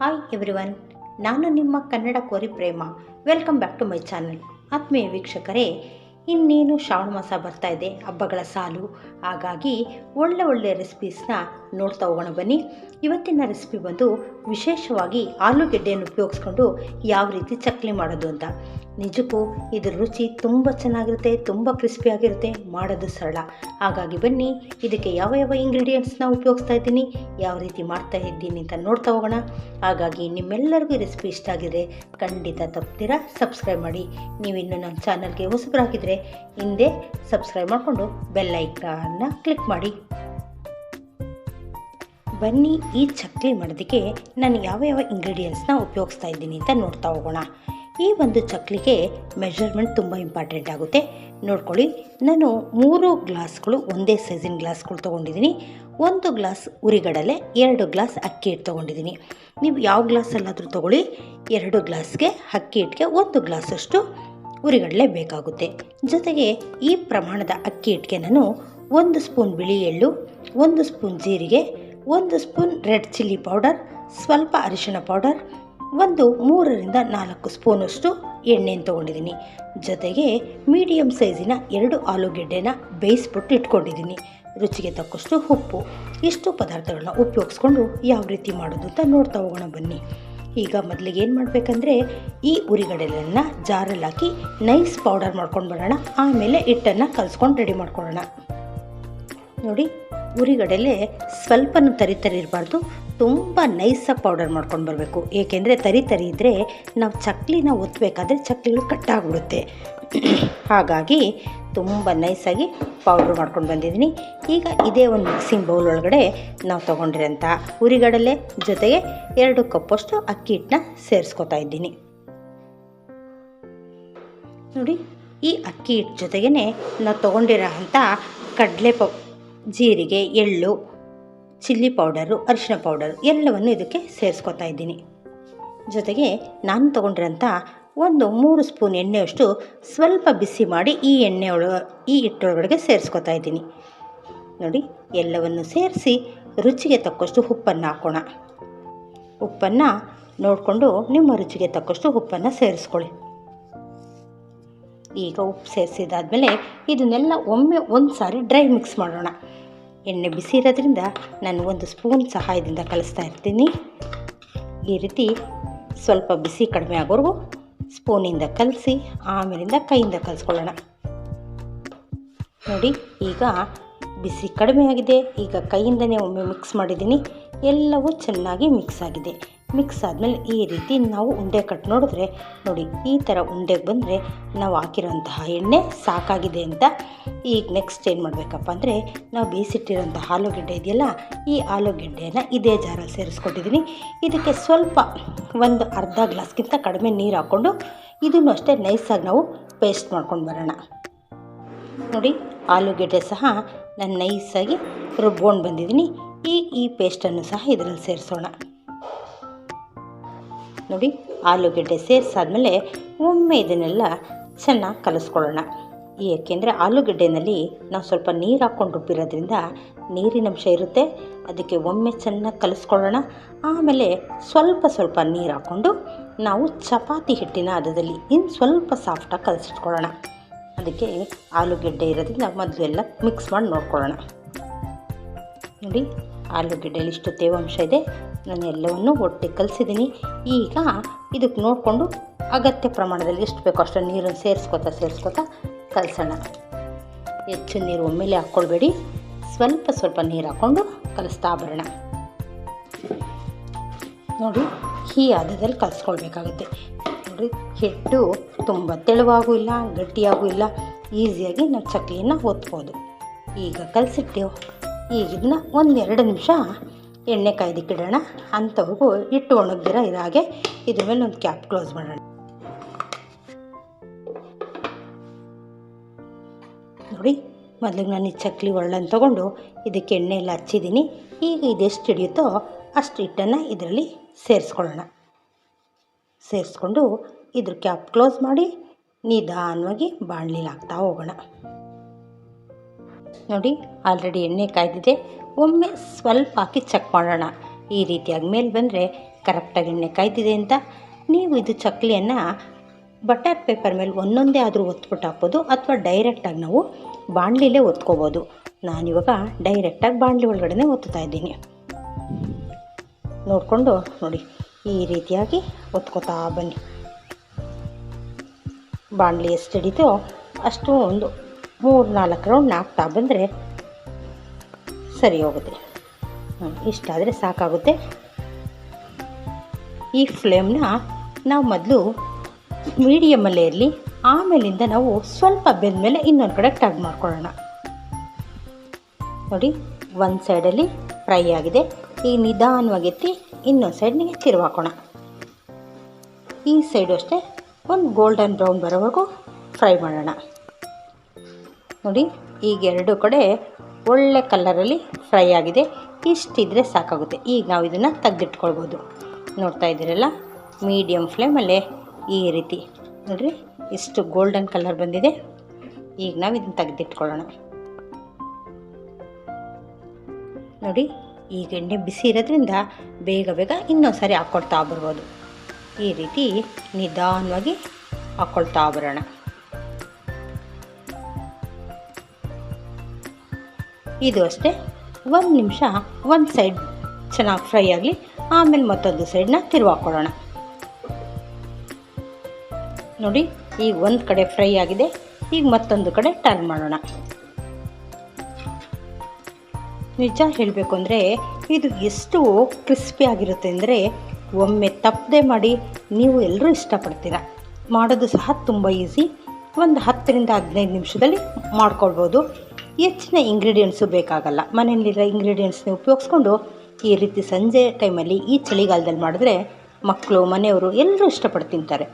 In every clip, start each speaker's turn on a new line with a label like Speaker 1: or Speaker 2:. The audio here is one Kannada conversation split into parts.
Speaker 1: ಹಾಯ್ ಎವ್ರಿವನ್, ನಾನು ನಿಮ್ಮ ಕನ್ನಡ ಕೋರಿ Prema. Welcome back to my channel. ಆತ್ಮೀಯ ವೀಕ್ಷಕರೇ, ಇನ್ನೇನು ಶ್ರಾವಣ ಮಾಸ ಬರ್ತಾ ಇದೆ, ಹಬ್ಬಗಳ ಸಾಲು. ಹಾಗಾಗಿ ಒಳ್ಳೆ ರೆಸಿಪೀಸ್ನ ನೋಡ್ತಾ ಹೋಗೋಣ ಬನ್ನಿ. ಇವತ್ತಿನ ರೆಸಿಪಿ ಬಂದು ವಿಶೇಷವಾಗಿ ಆಲೂಗೆಡ್ಡೆಯನ್ನು ಉಪಯೋಗಿಸ್ಕೊಂಡು ಯಾವ ರೀತಿ ಚಕ್ಲಿ ಮಾಡೋದು ಅಂತ. ನಿಜಕ್ಕೂ ಇದ್ರ ರುಚಿ ತುಂಬ ಚೆನ್ನಾಗಿರುತ್ತೆ, ತುಂಬ ಕ್ರಿಸ್ಪಿಯಾಗಿರುತ್ತೆ, ಮಾಡೋದು ಸರಳ. ಹಾಗಾಗಿ ಬನ್ನಿ, ಇದಕ್ಕೆ ಯಾವ ಇಂಗ್ರೀಡಿಯೆಂಟ್ಸ್ನ ಉಪಯೋಗಿಸ್ತಾ ಇದ್ದೀನಿ, ಯಾವ ರೀತಿ ಮಾಡ್ತಾ ಇದ್ದೀನಿ ಅಂತ ನೋಡ್ತಾ ಹೋಗೋಣ. ಹಾಗಾಗಿ ನಿಮ್ಮೆಲ್ಲರಿಗೂ ರೆಸಿಪಿ ಇಷ್ಟ ಆಗಿದೆ ಖಂಡಿತ ತಪ್ಪದಿರ ಸಬ್ಸ್ಕ್ರೈಬ್ ಮಾಡಿ. ನೀವಿನ್ನು ನಮ್ಮ ಚಾನಲ್ಗೆ ಹೊಸಬರಾಗಿದ್ದರೆ ಹಿಂದೆ ಸಬ್ಸ್ಕ್ರೈಬ್ ಮಾಡಿಕೊಂಡು ಬೆಲ್ ಐಕಾನ್ನ ಕ್ಲಿಕ್ ಮಾಡಿ. ಬನ್ನಿ, ಈ ಚಕ್ಲಿ ಮಾಡೋದಕ್ಕೆ ನಾನು ಯಾವ ಇಂಗ್ರೀಡಿಯೆಂಟ್ಸ್ನ ಉಪಯೋಗಿಸ್ತಾ ಇದ್ದೀನಿ ಅಂತ ನೋಡ್ತಾ ಹೋಗೋಣ. ಈ ಒಂದು ಚಕ್ಲಿಗೆ ಮೆಷರ್ಮೆಂಟ್ ತುಂಬ ಇಂಪಾರ್ಟೆಂಟ್ ಆಗುತ್ತೆ. ನೋಡ್ಕೊಳ್ಳಿ, ನಾನು 3 ಗ್ಲಾಸ್ಗಳು ಒಂದೇ ಸೈಜಿನ ಗ್ಲಾಸ್ಗಳು ತೊಗೊಂಡಿದ್ದೀನಿ. 1 ಗ್ಲಾಸ್ ಉರಿಗಡಲೆ, 2 ಗ್ಲಾಸ್ ಅಕ್ಕಿ ಹಿಟ್ಟು ತೊಗೊಂಡಿದ್ದೀನಿ. ನೀವು ಯಾವ ಗ್ಲಾಸಲ್ಲಾದರೂ ತೊಗೊಳ್ಳಿ, 2 ಗ್ಲಾಸ್ಗೆ ಅಕ್ಕಿ ಹಿಟ್ಟಿಗೆ 1 ಗ್ಲಾಸಷ್ಟು ಉರಿಗಡಲೆ ಬೇಕಾಗುತ್ತೆ. ಜೊತೆಗೆ ಈ ಪ್ರಮಾಣದ ಅಕ್ಕಿ ಹಿಟ್ಟಿಗೆ ನಾನು 1 ಸ್ಪೂನ್ ಬಿಳಿ ಎಳ್ಳು, 1 ಸ್ಪೂನ್ ಜೀರಿಗೆ, 1 ಸ್ಪೂನ್ ರೆಡ್ ಚಿಲ್ಲಿ ಪೌಡರ್, ಸ್ವಲ್ಪ ಅರಿಶಿಣ ಪೌಡರ್, 3ರಿಂದ 4 ಸ್ಪೂನಷ್ಟು ಎಣ್ಣೆನ ತೊಗೊಂಡಿದ್ದೀನಿ. ಜೊತೆಗೆ ಮೀಡಿಯಮ್ ಸೈಜಿನ 2 ಆಲೂಗೆಡ್ಡೆನ ಬೇಯಿಸ್ಬಿಟ್ಟು ಇಟ್ಕೊಂಡಿದ್ದೀನಿ. ರುಚಿಗೆ ತಕ್ಕಷ್ಟು ಉಪ್ಪು. ಇಷ್ಟು ಪದಾರ್ಥಗಳನ್ನ ಉಪಯೋಗಿಸ್ಕೊಂಡು ಯಾವ ರೀತಿ ಮಾಡೋದು ಅಂತ ನೋಡ್ತಾ ಹೋಗೋಣ ಬನ್ನಿ. ಈಗ ಮೊದಲಿಗೆ ಏನು ಮಾಡಬೇಕಂದ್ರೆ, ಈ ಉರಿಗಡಲೆಯನ್ನು ಜಾರಲ್ಲಿ ಹಾಕಿ ನೈಸ್ ಪೌಡರ್ ಮಾಡ್ಕೊಂಡು ಬರೋಣ. ಆಮೇಲೆ ಹಿಟ್ಟನ್ನು ಕಲಿಸ್ಕೊಂಡು ರೆಡಿ ಮಾಡ್ಕೊಳ್ಳೋಣ. ನೋಡಿ, ಉರಿಗಡಲೆ ಸ್ವಲ್ಪನೂ ತರಿ ಇರಬಾರ್ದು, ತುಂಬ ನೈಸಾಗಿ ಪೌಡರ್ ಮಾಡ್ಕೊಂಡು ಬರಬೇಕು. ಏಕೆಂದರೆ ತರಿ ಇದ್ದರೆ ನಾವು ಚಕ್ಲಿನ ಒತ್ತಬೇಕಾದ್ರೆ ಚಕ್ಲಿಗಳು ಕಟ್ಟಾಗ್ಬಿಡುತ್ತೆ. ಹಾಗಾಗಿ ತುಂಬ ನೈಸಾಗಿ ಪೌಡ್ರ್ ಮಾಡ್ಕೊಂಡು ಬಂದಿದ್ದೀನಿ. ಈಗ ಇದೇ ಒಂದು ಮಿಕ್ಸಿಂಗ್ ಬೌಲ್ ಒಳಗಡೆ ನಾವು ತೊಗೊಂಡಿರೋಂಥ ಉರಿಗಡಲೆ ಜೊತೆಗೆ 2 ಕಪ್ಪಷ್ಟು ಅಕ್ಕಿ ಹಿಟ್ಟನ್ನ ಸೇರಿಸ್ಕೊತಾ ಇದ್ದೀನಿ. ನೋಡಿ, ಈ ಅಕ್ಕಿ ಹಿಟ್ಟು ಜೊತೆಗೇ ನಾವು ತೊಗೊಂಡಿರೋ ಅಂಥ ಜೀರಿಗೆ, ಎಳ್ಳು, ಚಿಲ್ಲಿ ಪೌಡರು, ಅರಿಶಿಣ ಪೌಡರ್ ಎಲ್ಲವನ್ನು ಇದಕ್ಕೆ ಸೇರಿಸ್ಕೊತಾ ಇದ್ದೀನಿ. ಜೊತೆಗೆ ನಾನು ತೊಗೊಂಡಿರೋಂಥ 3 ಸ್ಪೂನ್ ಎಣ್ಣೆಯಷ್ಟು ಸ್ವಲ್ಪ ಬಿಸಿ ಮಾಡಿ ಈ ಹಿಟ್ಟೊಳಗಡೆಗೆ ಸೇರಿಸ್ಕೊತಾ ಇದ್ದೀನಿ. ನೋಡಿ, ಎಲ್ಲವನ್ನು ಸೇರಿಸಿ ರುಚಿಗೆ ತಕ್ಕಷ್ಟು ಉಪ್ಪನ್ನು ಹಾಕೋಣ. ಉಪ್ಪನ್ನು ನೋಡಿಕೊಂಡು ನಿಮ್ಮ ರುಚಿಗೆ ತಕ್ಕಷ್ಟು ಉಪ್ಪನ್ನು ಸೇರಿಸ್ಕೊಳ್ಳಿ. ಈಗ ಉಪ್ಪು ಸೇರಿಸಿದಾದ್ಮೇಲೆ ಇದನ್ನೆಲ್ಲ ಒಮ್ಮೆ ಒಂದು ಸಾರಿ ಡ್ರೈ ಮಿಕ್ಸ್ ಮಾಡೋಣ. ಎಣ್ಣೆ ಬಿಸಿ ಇರೋದ್ರಿಂದ ನಾನು 1 ಸ್ಪೂನ್ ಸಹಾಯದಿಂದ ಕಲಿಸ್ತಾ ಇರ್ತೀನಿ. ಈ ರೀತಿ ಸ್ವಲ್ಪ ಬಿಸಿ ಕಡಿಮೆ ಆಗೋವರೆಗೂ ಸ್ಪೂನಿಂದ ಕಲಸಿ ಆಮೇಲಿಂದ ಕೈಯಿಂದ ಕಲಿಸ್ಕೊಳ್ಳೋಣ. ನೋಡಿ, ಈಗ ಬಿಸಿ ಕಡಿಮೆ ಆಗಿದೆ. ಈಗ ಕೈಯಿಂದನೇ ಒಮ್ಮೆ ಮಿಕ್ಸ್ ಮಾಡಿದ್ದೀನಿ. ಎಲ್ಲವೂ ಚೆನ್ನಾಗಿ ಮಿಕ್ಸ್ ಆಗಿದೆ. ಮಿಕ್ಸ್ ಆದಮೇಲೆ ಈ ರೀತಿ ನಾವು ಉಂಡೆ ಕಟ್ ನೋಡಿದ್ರೆ ನೋಡಿ, ಈ ಥರ ಉಂಡೆಗೆ ಬಂದರೆ ನಾವು ಹಾಕಿರೋಂತಹ ಎಣ್ಣೆ ಸಾಕಾಗಿದೆ ಅಂತ. ಈಗ ನೆಕ್ಸ್ಟ್ ಏನು ಮಾಡಬೇಕಪ್ಪ ಅಂದರೆ, ನಾವು ಬೇಯಿಸಿಟ್ಟಿರೋಂಥ ಆಲೂಗೆಡ್ಡೆ ಇದೆಯಲ್ಲ, ಈ ಆಲೂಗೆಡ್ಡೆಯನ್ನು ಇದೇ ಜಾರಲ್ಲಿ ಸೇರಿಸ್ಕೊಟ್ಟಿದ್ದೀನಿ. ಇದಕ್ಕೆ ಸ್ವಲ್ಪ ಒಂದು ಅರ್ಧ ಗ್ಲಾಸ್ಗಿಂತ ಕಡಿಮೆ ನೀರು ಹಾಕ್ಕೊಂಡು ಇದನ್ನು ಅಷ್ಟೇ ನೈಸಾಗಿ ನಾವು ಪೇಸ್ಟ್ ಮಾಡ್ಕೊಂಡು ಬರೋಣ. ನೋಡಿ, ಆಲೂಗೆಡ್ಡೆ ಸಹ ನಾನು ನೈಸಾಗಿ ರುಬ್ಕೊಂಡು ಬಂದಿದ್ದೀನಿ. ಈ ಪೇಸ್ಟನ್ನು ಸಹ ಇದರಲ್ಲಿ ಸೇರಿಸೋಣ. ನೋಡಿ, ಆಲೂಗೆಡ್ಡೆ ಸೇರಿಸಾದ್ಮೇಲೆ ಒಮ್ಮೆ ಇದನ್ನೆಲ್ಲ ಚೆನ್ನಾಗಿ ಕಲಿಸ್ಕೊಳ್ಳೋಣ. ಏಕೆಂದರೆ ಆಲೂಗೆಡ್ಡೆಯಲ್ಲಿ ನಾವು ಸ್ವಲ್ಪ ನೀರು ಹಾಕ್ಕೊಂಡು ರುಬ್ಬಿರೋದ್ರಿಂದ ನೀರಿನಂಶ ಇರುತ್ತೆ. ಅದಕ್ಕೆ ಒಮ್ಮೆ ಚೆನ್ನಾಗಿ ಕಲಿಸ್ಕೊಳ್ಳೋಣ. ಆಮೇಲೆ ಸ್ವಲ್ಪ ನೀರು ಹಾಕ್ಕೊಂಡು ನಾವು ಚಪಾತಿ ಹಿಟ್ಟಿನ ಹದದಲ್ಲಿ ಇನ್ನು ಸ್ವಲ್ಪ ಸಾಫ್ಟಾಗಿ ಕಲಿಸಿಟ್ಕೊಳ್ಳೋಣ. ಅದಕ್ಕೆ ಆಲೂಗೆಡ್ಡೆ ಇರೋದ್ರಿಂದ ಮೊದಲೆಲ್ಲ ಮಿಕ್ಸ್ ಮಾಡಿ ನೋಡ್ಕೊಳ್ಳೋಣ. ನೋಡಿ, ಆಲೂಗೆಡ್ಡೆಯಲ್ಲಿ ಇಷ್ಟು ತೇವಾಂಶ ಇದೆ. ನಾನು ಎಲ್ಲವನ್ನು ಒಟ್ಟಿಗೆ ಕಲಿಸಿದ್ದೀನಿ. ಈಗ ಇದಕ್ಕೆ ನೋಡಿಕೊಂಡು ಅಗತ್ಯ ಪ್ರಮಾಣದಲ್ಲಿ ಎಷ್ಟು ಬೇಕೋ ಅಷ್ಟು ನೀರನ್ನು ಸೇರಿಸ್ಕೊತಾ ಕಲಸೋಣ. ಹೆಚ್ಚು ನೀರು ಒಮ್ಮೆಲೆ ಹಾಕ್ಕೊಳ್ಬೇಡಿ, ಸ್ವಲ್ಪ ನೀರು ಹಾಕ್ಕೊಂಡು ಕಲಿಸ್ತಾ ಬರೋಣ. ನೋಡಿ, ಈ ಹದದಲ್ಲಿ ಕಲಿಸ್ಕೊಳ್ಬೇಕಾಗುತ್ತೆ. ನೋಡಿ, ಹಿಟ್ಟು ತುಂಬ ತೆಳುವಾಗೂ ಇಲ್ಲ, ಗಟ್ಟಿಯಾಗೂ ಇಲ್ಲ, ಈಸಿಯಾಗಿ ನಾವು ಚಕ್ಲಿಯನ್ನು ಒತ್ಬೋದು. ಈಗ ಕಲಸಿಟ್ಟೆವು. ಈಗ ಇದನ್ನ 1-2 ನಿಮಿಷ ಎಣ್ಣೆ ಕಾಯ್ದಿಕ್ಕಿಡೋಣ. ಅಂಥವ್ರಿಗೂ ಹಿಟ್ಟು ಒಣಗ್ದಿರ ಇರೋ ಹಾಗೆ ಇದ್ರ ಮೇಲೆ ಒಂದು ಕ್ಯಾಪ್ ಕ್ಲೋಸ್ ಮಾಡೋಣ. ನೋಡಿ, ಮೊದಲಿಗೆ ನಾನು ಈ ಚಕ್ಲಿ ಒಳ್ಳನ್ನು ತೊಗೊಂಡು ಇದಕ್ಕೆ ಎಣ್ಣೆ ಎಲ್ಲ ಹಚ್ಚಿದ್ದೀನಿ. ಈಗ ಇದೆಷ್ಟು ಹಿಡಿಯುತ್ತೋ ಅಷ್ಟು ಹಿಟ್ಟನ್ನು ಇದರಲ್ಲಿ ಸೇರಿಸ್ಕೊಳ್ಳೋಣ. ಸೇರಿಸ್ಕೊಂಡು ಇದ್ರ ಕ್ಯಾಪ್ ಕ್ಲೋಸ್ ಮಾಡಿ ನಿಧಾನವಾಗಿ ಬಾಣಲಿಲಿ ಹಾಕ್ತಾ ಹೋಗೋಣ. ನೋಡಿ, ಆಲ್ರೆಡಿ ಎಣ್ಣೆ ಕಾಯ್ದಿದೆ. ಒಮ್ಮೆ ಸ್ವಲ್ಪ ಹಾಕಿ ಚೆಕ್ ಮಾಡೋಣ. ಈ ರೀತಿಯಾಗಿ ಮೇಲೆ ಬಂದರೆ ಕರೆಕ್ಟಾಗಿ ಎಣ್ಣೆ ಕಾಯ್ತಿದೆ ಅಂತ. ನೀವು ಇದು ಚಕ್ಲಿಯನ್ನು ಬಟರ್ ಪೇಪರ್ ಮೇಲೆ ಒಂದೊಂದೇ ಆದರೂ ಒತ್ಬಿಟ್ಟು ಹಾಕ್ಬೋದು, ಅಥವಾ ಡೈರೆಕ್ಟಾಗಿ ನಾವು ಬಾಣಲಿಲೇ ಒತ್ಕೋಬೋದು. ನಾನಿವಾಗ ಡೈರೆಕ್ಟಾಗಿ ಬಾಣಲಿ ಒಳಗಡೆ ಒತ್ತುತ್ತಾ ಇದ್ದೀನಿ. ನೋಡಿಕೊಂಡು ನೋಡಿ, ಈ ರೀತಿಯಾಗಿ ಒತ್ಕೋತಾ ಬನ್ನಿ. ಬಾಣಲಿ ಎಷ್ಟು ಹಿಡಿತೋ ಅಷ್ಟು ಒಂದು 3-4 ರೌಂಡ್ ಹಾಕ್ತಾ ಬಂದರೆ ಸರಿ ಹೋಗುತ್ತೆ. ಇಷ್ಟಾದರೆ ಸಾಕಾಗುತ್ತೆ. ಈ ಫ್ಲೇಮ್ನ ನಾವು ಮೊದಲು ಮೀಡಿಯಮಲ್ಲೇ ಇರಲಿ, ಆಮೇಲಿಂದ ನಾವು ಸ್ವಲ್ಪ ಬೆಂದಮೇಲೆ ಇನ್ನೊಂದು ಕಡೆ ಟಗ್ ಮಾಡ್ಕೊಳ್ಳೋಣ. ನೋಡಿ, ಒಂದು ಸೈಡಲ್ಲಿ ಫ್ರೈ ಆಗಿದೆ. ಈಗ ನಿಧಾನವಾಗಿ ಎತ್ತಿ ಇನ್ನೊಂದು ಸೈಡ್ನಿಗೆ ತಿರುವಾಕೋಣ. ಈ ಸೈಡು ಅಷ್ಟೇ ಒಂದು ಗೋಲ್ಡನ್ ಬ್ರೌನ್ ಬರೋವರೆಗೂ ಫ್ರೈ ಮಾಡೋಣ. ನೋಡಿ, ಈಗ ಎರಡೂ ಕಡೆ ಒಳ್ಳೆ ಕಲರಲ್ಲಿ ಫ್ರೈ ಆಗಿದೆ. ಇಷ್ಟಿದ್ರೆ ಸಾಕಾಗುತ್ತೆ. ಈಗ ನಾವು ಇದನ್ನು ತೆಗೆದಿಟ್ಕೊಳ್ಬೋದು. ನೋಡ್ತಾ ಇದ್ದೀರಲ್ಲ, ಮೀಡಿಯಮ್ ಫ್ಲೇಮಲ್ಲೇ ಈ ರೀತಿ ನೋಡಿರಿ ಎಷ್ಟು ಗೋಲ್ಡನ್ ಕಲರ್ ಬಂದಿದೆ. ಈಗ ನಾವು ಇದನ್ನು ತೆಗೆದಿಟ್ಕೊಳ್ಳೋಣ. ನೋಡಿ, ಈಗ ಎಣ್ಣೆ ಬಿಸಿ ಇರೋದ್ರಿಂದ ಬೇಗ ಬೇಗ ಇನ್ನೊಂದು ಸಾರಿ ಹಾಕ್ಕೊಳ್ತಾ ಬರ್ಬೋದು. ಈ ರೀತಿ ನಿಧಾನವಾಗಿ ಹಾಕ್ಕೊಳ್ತಾ ಬರೋಣ. ಇದು ಅಷ್ಟೇ, 1 ನಿಮಿಷ ಒಂದು ಸೈಡ್ ಚೆನ್ನಾಗಿ ಫ್ರೈ ಆಗಲಿ, ಆಮೇಲೆ ಮತ್ತೊಂದು ಸೈಡನ್ನ ತಿರುವಾಕೊಳ್ಳೋಣ. ನೋಡಿ, ಈಗ ಒಂದು ಕಡೆ ಫ್ರೈ ಆಗಿದೆ. ಈಗ ಮತ್ತೊಂದು ಕಡೆ ಟರ್ನ್ ಮಾಡೋಣ. ನಿಜ ಹೇಳಬೇಕು ಅಂದರೆ ಇದು ಎಷ್ಟು ಕ್ರಿಸ್ಪಿ ಆಗಿರುತ್ತೆ ಅಂದರೆ ಒಮ್ಮೆ ತಪ್ಪದೆ ಮಾಡಿ, ನೀವು ಎಲ್ಲರೂ ಇಷ್ಟಪಡ್ತೀರ. ಮಾಡೋದು ಸಹ ತುಂಬ ಈಸಿ. ಒಂದು 10-15 ನಿಮಿಷದಲ್ಲಿ ಮಾಡ್ಕೊಳ್ಬೋದು. ಹೆಚ್ಚಿನ ಇಂಗ್ರೀಡಿಯೆಂಟ್ಸು ಬೇಕಾಗಲ್ಲ. ಮನೆಯಲ್ಲಿರೋ ಇಂಗ್ರೀಡಿಯೆಂಟ್ಸ್ನ ಉಪಯೋಗಿಸ್ಕೊಂಡು ಈ ರೀತಿ ಸಂಜೆ ಟೈಮಲ್ಲಿ ಈ ಚಳಿಗಾಲದಲ್ಲಿ ಮಾಡಿದ್ರೆ ಮಕ್ಕಳು, ಮನೆಯವರು ಎಲ್ಲರೂ ಇಷ್ಟಪಟ್ಟು ತಿಂತಾರೆ.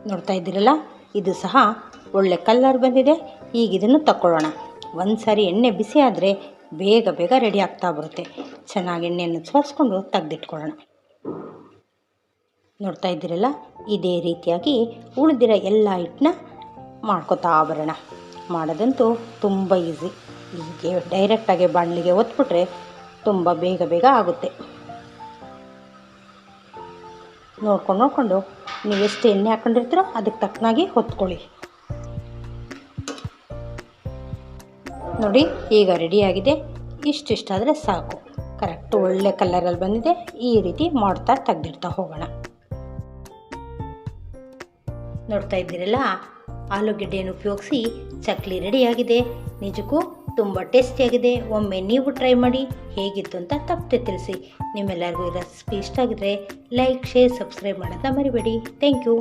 Speaker 1: ನೋಡ್ತಾ ಇದ್ದೀರಲ್ಲ, ಇದು ಸಹ ಒಳ್ಳೆ ಕಲರ್ ಬಂದಿದೆ. ಈಗ ಇದನ್ನು ತಗೊಳ್ಳೋಣ. ಒಂದು ಸಾರಿ ಎಣ್ಣೆ ಬಿಸಿ ಆದರೆ ಬೇಗ ಬೇಗ ರೆಡಿ ಆಗ್ತಾ ಬರುತ್ತೆ. ಚೆನ್ನಾಗಿ ಎಣ್ಣೆಯನ್ನು ಸೋರಿಸ್ಕೊಂಡು ತೆಗೆದಿಟ್ಕೊಳ್ಳೋಣ. ನೋಡ್ತಾ ಇದ್ದೀರಲ್ಲ, ಇದೇ ರೀತಿಯಾಗಿ ಉಳಿದಿರೋ ಎಲ್ಲ ಹಿಟ್ಟನ್ನ ಮಾಡ್ಕೊತಾ ಬರೋಣ. ಮಾಡೋದಂತೂ ತುಂಬ ಈಸಿ. ಹೀಗೆ ಡೈರೆಕ್ಟಾಗಿ ಬಾಣಲಿಗೆ ಒತ್ಬಿಟ್ರೆ ತುಂಬ ಬೇಗ ಬೇಗ ಆಗುತ್ತೆ. ನೋಡ್ಕೊಂಡು ನೀವು ಎಷ್ಟು ಎಣ್ಣೆ ಹಾಕ್ಕೊಂಡಿರ್ತೀರೋ ಅದಕ್ಕೆ ತಕ್ಕನಾಗಿ ಹೊತ್ಕೊಳ್ಳಿ. ನೋಡಿ, ಈಗ ರೆಡಿಯಾಗಿದೆ. ಇಷ್ಟಿಷ್ಟಾದರೆ ಸಾಕು. ಕರೆಕ್ಟ್ ಒಳ್ಳೆ ಕಲರಲ್ಲಿ ಬಂದಿದೆ. ಈ ರೀತಿ ಮಾಡ್ತಾ ತೆಗೆದಿಡ್ತಾ ಹೋಗೋಣ. ನೋಡ್ತಾ ಇದ್ದೀರಲ್ಲ, ಆಲೂಗೆಡ್ಡೆಯನ್ನು ಉಪಯೋಗಿಸಿ ಚಕ್ಲಿ ರೆಡಿಯಾಗಿದೆ. ನಿಜಕ್ಕೂ ತುಂಬ ಟೇಸ್ಟಿಯಾಗಿದೆ. ಒಮ್ಮೆ ನೀವು ಟ್ರೈ ಮಾಡಿ, ಹೇಗಿತ್ತು ಅಂತ ತಪ್ಪದೆ ತಿಳಿಸಿ. ನಿಮ್ಮೆಲ್ಲರಿಗೂ ಈ ರೆಸಿಪಿ ಇಷ್ಟ ಆಗಿದ್ರೆ ಲೈಕ್, ಶೇರ್, ಸಬ್ಸ್ಕ್ರೈಬ್ ಮಾಡೋದನ್ನ ಮರಿಬೇಡಿ. Thank you.